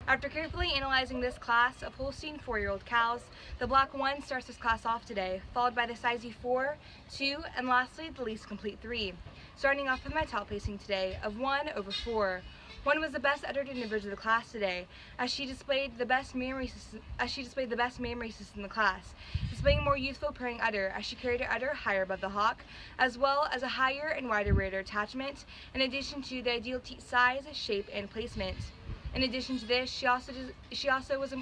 After carefully analyzing this class of Holstein 4-year-old cows, the Block 1 starts this class off today, followed by the size 4, 2, and lastly the least complete 3. Starting off with my top placing today of 1/4. 1 was the best uttered individual of the class today, as she displayed the best mammary system in the class, displaying a more youthful purring udder as she carried her udder higher above the hock, as well as a higher and wider rear attachment, in addition to the ideal teat size, shape, and placement. In addition to this, she also was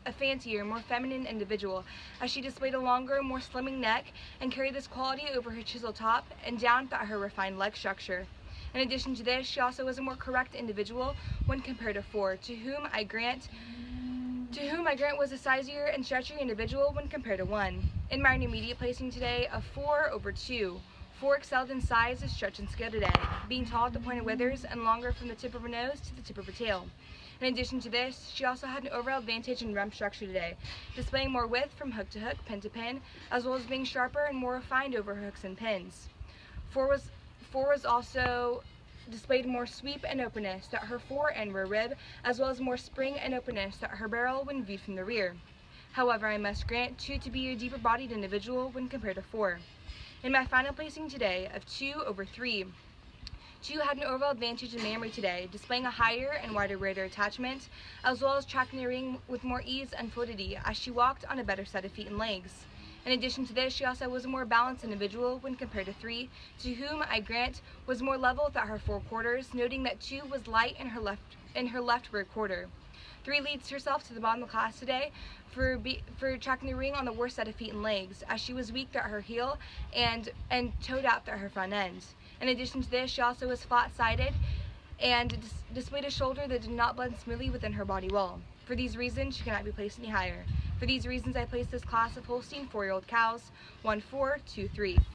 a fancier, more feminine individual, as she displayed a longer, more slimming neck and carried this quality over her chiseled top and down throughout her refined leg structure. In addition to this, she also was a more correct individual when compared to 4, to whom I grant was a sizier and stretchier individual when compared to 1. In my intermediate placing today of 4/2. 4 excelled in size, stretch, and scale today, being tall at the point of withers and longer from the tip of her nose to the tip of her tail. In addition to this, she also had an overall advantage in rump structure today, displaying more width from hook to hook, pin to pin, as well as being sharper and more refined over hooks and pins. 4 was also displayed more sweep and openness throughout her fore and rear rib, as well as more spring and openness throughout her barrel when viewed from the rear. However, I must grant 2 to be a deeper bodied individual when compared to 4. In my final placing today of 2/3, 2 had an overall advantage in mammary today, displaying a higher and wider rear attachment, as well as tracking the ring with more ease and fluidity as she walked on a better set of feet and legs. In addition to this, she also was a more balanced individual when compared to 3, to whom I grant was more level without her 4 quarters, noting that 2 was light in her left rear quarter. 3 leads herself to the bottom of the class today for tracking the ring on the worst set of feet and legs, as she was weak throughout her heel and toed out throughout her front end. In addition to this, she also was flat-sided and displayed a shoulder that did not blend smoothly within her body well. For these reasons, she cannot be placed any higher. For these reasons, I placed this class of Holstein 4-year-old cows 1/4, 2/3.